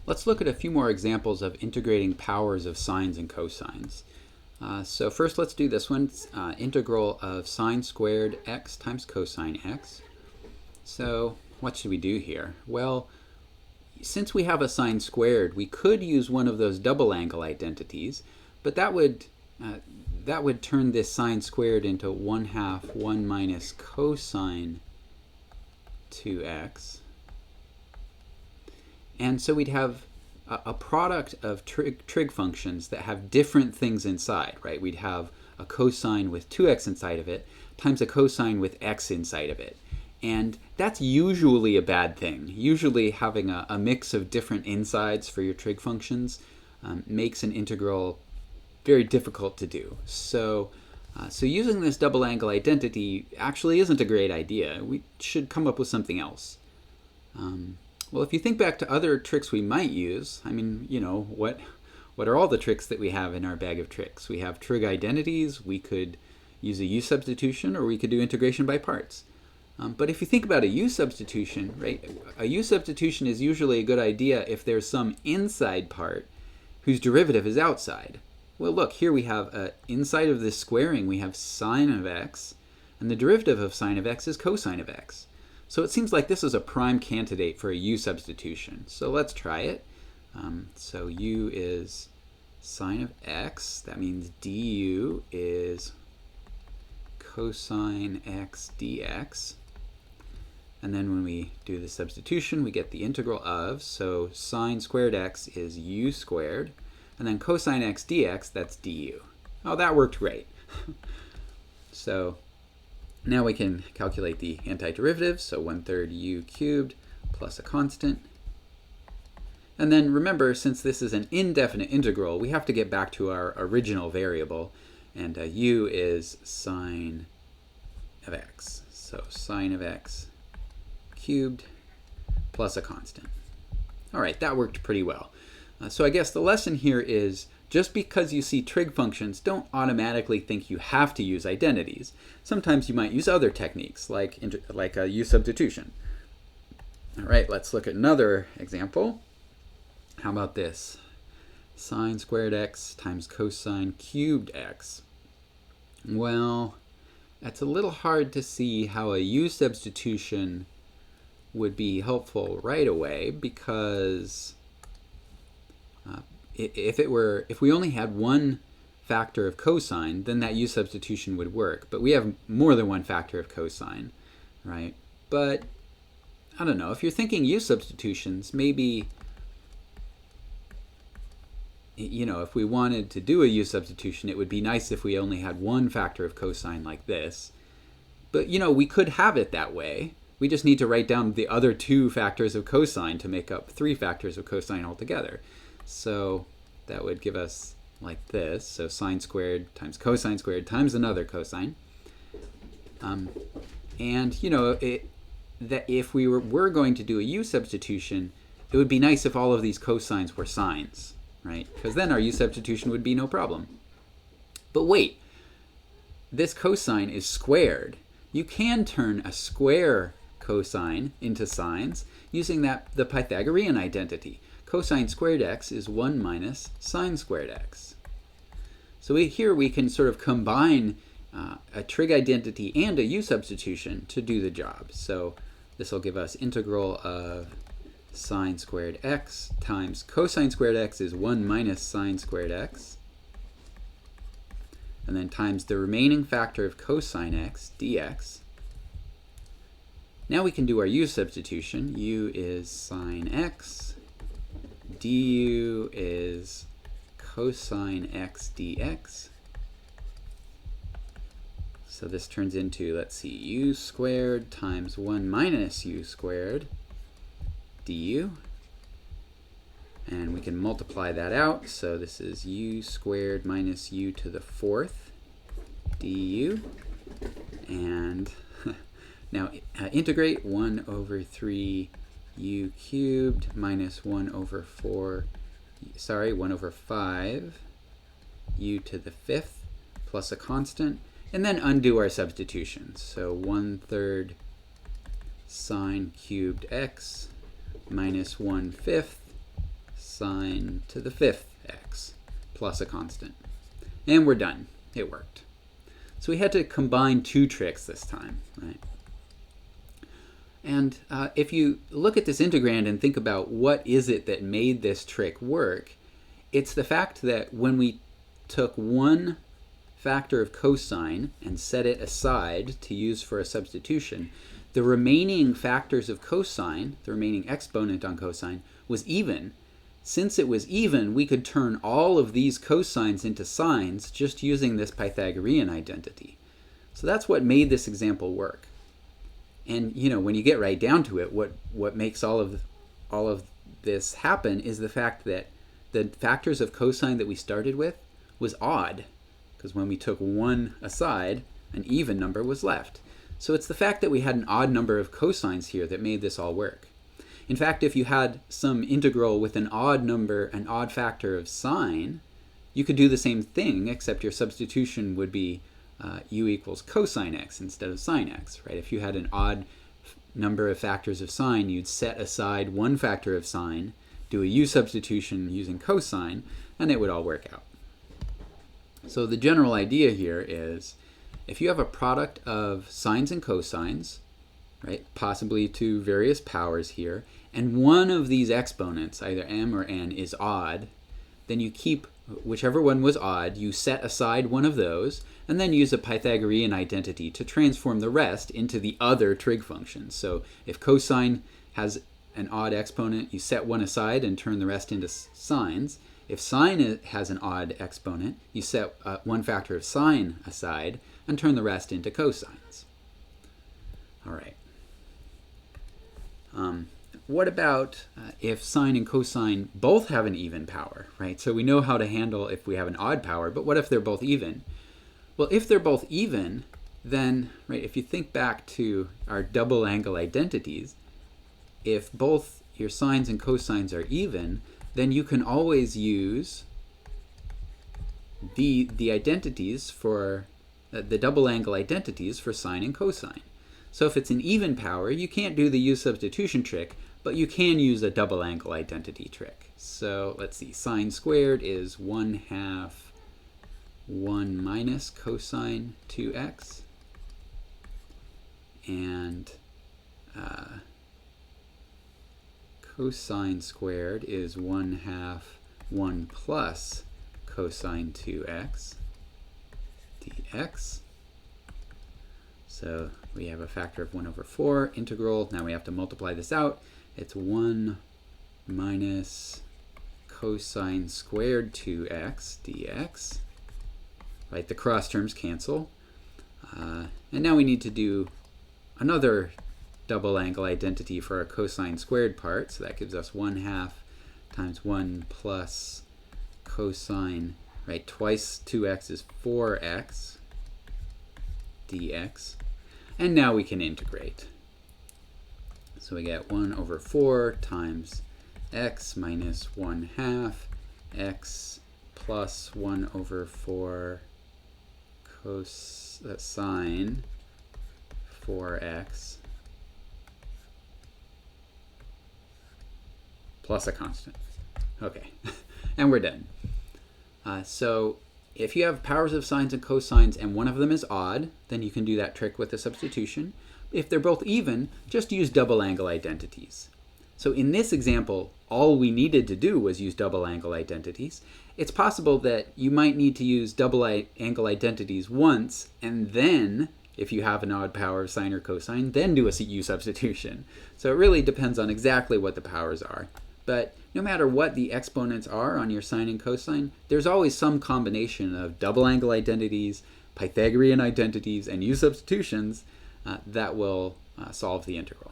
Let's look at a few more examples of integrating powers of sines and cosines. So first let's do this one, integral of sine squared x times cosine x. So what should we do here? Well, since we have a sine squared, we could use one of those double angle identities, but that would turn this sine squared into 1/2 1 minus cosine 2x. And so we'd have a product of trig functions that have different things inside, right? We'd have a cosine with 2x inside of it times a cosine with x inside of it. And that's usually a bad thing. Usually having a mix of different insides for your trig functions makes an integral very difficult to do. So using this double angle identity actually isn't a great idea. We should come up with something else. Well, if you think back to other tricks we might use, I mean, you know, what are all the tricks that we have in our bag of tricks? We have trig identities, we could use a u substitution, or we could do integration by parts. But if you think about a u substitution, right, a u substitution is usually a good idea if there's some inside part whose derivative is outside. Well, look, here we have inside of this squaring, we have sine of x, and the derivative of sine of x is cosine of x. So it seems like this is a prime candidate for a u substitution. So let's try it. So u is sine of x. That means du is cosine x dx. And then when we do the substitution, we get the integral of, so sine squared x is u squared. And then cosine x dx, that's du. Oh, that worked great. So now we can calculate the antiderivative, so 1/3 u cubed plus a constant. And then remember, since this is an indefinite integral, we have to get back to our original variable, and u is sine of x. So sine of x cubed plus a constant. All right, that worked pretty well. So I guess the lesson here is, just because you see trig functions, don't automatically think you have to use identities. Sometimes you might use other techniques, like a u substitution. All right, let's look at another example. How about this? Sine squared x times cosine cubed x. Well, that's a little hard to see how a u substitution would be helpful right away, because if we only had one factor of cosine, then that u substitution would work. But we have more than one factor of cosine, right? But I don't know, if you're thinking u substitutions, maybe, you know, if we wanted to do a u substitution, it would be nice if we only had one factor of cosine like this. But, you know, we could have it that way. We just need to write down the other two factors of cosine to make up three factors of cosine altogether. So that would give us like this. So sine squared times cosine squared times another cosine. And, you know, that if we were going to do a u substitution, it would be nice if all of these cosines were sines, right? Because then our u substitution would be no problem. But wait, this cosine is squared. You can turn a square cosine into sines using the Pythagorean identity. Cosine squared x is 1 minus sine squared x. So here we can sort of combine a trig identity and a u substitution to do the job. So this will give us integral of sine squared x times cosine squared x is 1 minus sine squared x. And then times the remaining factor of cosine x dx. Now we can do our u substitution. U is sine x. Du is cosine x dx. So this turns into, let's see, u squared times 1 minus u squared du. And we can multiply that out. So this is u squared minus u to the 4th du. And now integrate 1 over 3 u cubed minus 1 over 5 u to the 5th plus a constant, and then undo our substitutions. So 1/3 sine cubed x minus 1/5 sine to the 5th x plus a constant. And we're done. It worked. So we had to combine two tricks this time, right? And if you look at this integrand and think about what is it that made this trick work, it's the fact that when we took one factor of cosine and set it aside to use for a substitution, the remaining factors of cosine, the remaining exponent on cosine, was even. Since it was even, we could turn all of these cosines into sines just using this Pythagorean identity. So that's what made this example work. And when you get right down to it, what makes all of this happen is the fact that the factors of cosine that we started with was odd, because when we took one aside, an even number was left. So it's the fact that we had an odd number of cosines here that made this all work. In fact, if you had some integral with an odd number, an odd factor of sine, you could do the same thing, except your substitution would be u equals cosine x instead of sine x, right? If you had an odd number of factors of sine, you'd set aside one factor of sine, do a u substitution using cosine, and it would all work out. So the general idea here is, if you have a product of sines and cosines, right, possibly to various powers here, and one of these exponents, either m or n, is odd, then you keep whichever one was odd, you set aside one of those, and then use a Pythagorean identity to transform the rest into the other trig functions. So if cosine has an odd exponent, you set one aside and turn the rest into sines. If sine has an odd exponent, you set one factor of sine aside and turn the rest into cosines. All right. What about if sine and cosine both have an even power, right? So we know how to handle if we have an odd power, but what if they're both even? Well, if they're both even, then, right, if you think back to our double angle identities, if both your sines and cosines are even, then you can always use the identities for the double angle identities for sine and cosine. So if it's an even power, you can't do the u substitution trick, but you can use a double angle identity trick. So let's see, sine squared is 1/2 1 minus cosine 2x, and cosine squared is 1/2 1 plus cosine 2x dx. So we have a factor of 1/4 integral. Now we have to multiply this out. It's 1 minus cosine squared 2x dx. Right, the cross terms cancel. And now we need to do another double angle identity for our cosine squared part. So that gives us 1/2 times 1 plus cosine, right, twice 2x is 4x dx. And now we can integrate. So we get 1/4 times x minus 1/2 x plus 1/4 cosine 4x plus a constant. Okay, and we're done. So if you have powers of sines and cosines and one of them is odd, then you can do that trick with the substitution. If they're both even, just use double angle identities. So in this example, all we needed to do was use double angle identities. It's possible that you might need to use double angle identities once, and then, if you have an odd power of sine or cosine, then do a u substitution. So it really depends on exactly what the powers are. But no matter what the exponents are on your sine and cosine, there's always some combination of double angle identities, Pythagorean identities, and u substitutions that will solve the integral.